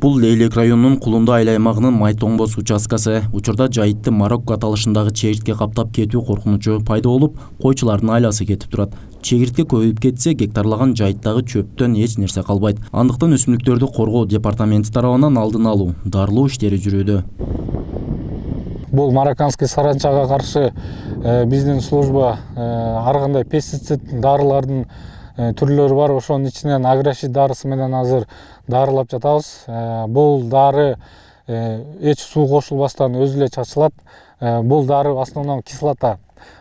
Бул Лейлек районунун Кулунду айыл аймагынын Майтоңбос участкасы. Учурда жайытты Марокко аталышындагы чегиртке каптап кетүү коркунучу пайда болуп, койчулардын айласы кетип турат. Чегиртке көбөйүп кетсе, гектарлаган жайыттагы чөптөн эч нерсе калбайт. Андыктан өсүмдүктөрдү коргоо департаменти тарабынан алдын алуу, дарылоо иштери жүрүүдө. Бул марокканский саранчага каршы биздин служба ар кандай пестицид дарылардын түрлөрү бар. Ошонун ичинен агрощит дарысы менен азыр дарылап жатабыз. Бул дары эч суу кошулбастан өзү эле чачылат. Бул дары в основном кислота.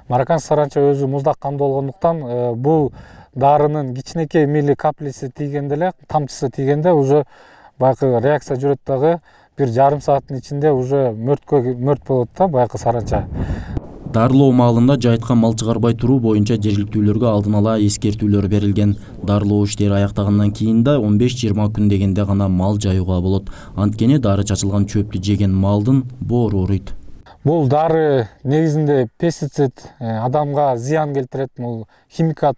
Марокканский саранча өзү муздак камдуу болгондуктан бул дарынын кичинекей милли каплиси тийгенде эле, тамчысы тийгенде уже баягы реакция жүрөт дагы. Bir жарым сааттын ичинде уже мөрт болот да баягы саранча. Дарылоо маалында жайытка мал чыгарбай туруу боюнча жергиликтүүлөргө алдын ала эскертүүлөр берилген. Дарылоо иштери аяктагандан кийин да 15-20 күн дегенде гана мал жаюуга болот. Анткени дары чачылган чөптү жеген малдын боору ооруйт. Бул дары негизинде пестицид, адамга зыян келтирет, бул химикат.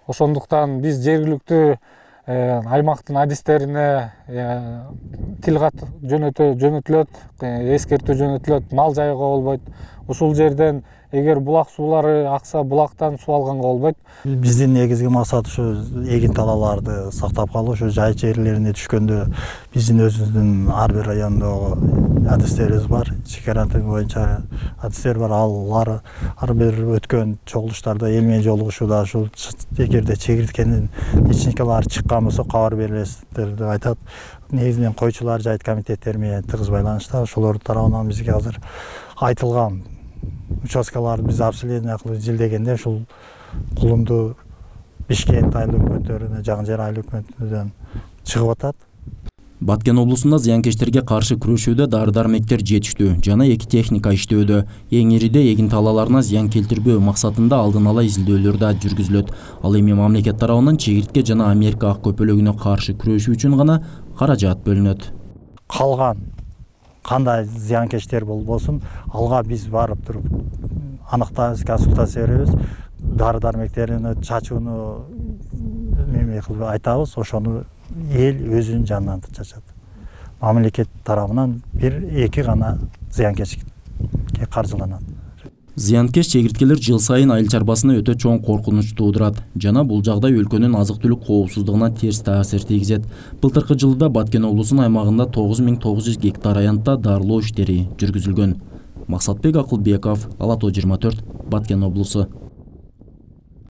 Ошондуктан биз жергиликтүү аймактын адистерине тилгат жөнөтүлөт, эскертүү жөнөтүлөт, мал жайууга болбойт. Ушул жерден эгер булак суулары акса, булактан суу алганга болбойт. Биздин негизги максат ушу эгин талааларды сактап калуу. Ушу жай жерлерине түшкөндө биздин өзүбүздүн ар бир райондогу адистерибиз бар. Чекарантын боюнча адистер бар. Алар ар бир өткөн чогулуштарда эл менен жолугушууда ушул эгерде чегирткенин ичинекелери чыккан болсо кабар бересиздер деп айтат. Негизинен койчулар жайыт комитеттери менен тыгыз байланышта. Ошолордун тарабынан бизге азыр айтылган участкаларды биз обследование кылып изилдегенде ушул Кулунду Бишкент айыл өкмөттөрүнө, Жагын жер айыл өкмөтүнөн чыгып атат. Баткен облусунда зыянкечтерге каршы күрөшүүдө дары-дармектер жетиштүү жана 2 техника иштөөдө. Эң ириде эгин талааларына зыян келтирбөө максатында алдын ала изилдөөлөр да жүргүзүлөт. Ал эми мамлекет тарабынан чегиртке жана Америка ак көпөлөгүнө каршы күрөшүү үчүн гана каражат бөлүнөт. Калган кандай зыянкечтер болбосун, алга биз барып туруп аныктайбыз, консультация беребиз. Дары-дармектерини чачууну кылып айтабыз, ошону эл өзүнүн жанынан чачат. Мамлекет тарабынан 1-2 гана зыянкечке каржыланат. Зыянкеч чегирткелер жыл сайын айыл чарбасына өтө чоң коркунуч туудурат жана бул жагдай өлкөнүн азык-түлүк коопсуздугуна терс таасир тийгизет. Былтыркы жылда Баткен облусунун аймагында 9900 гектар аянтта дарылоо иштери жүргүзүлгөн. Максатбек Акылбеков, Ала тоо 24, Баткен облусу.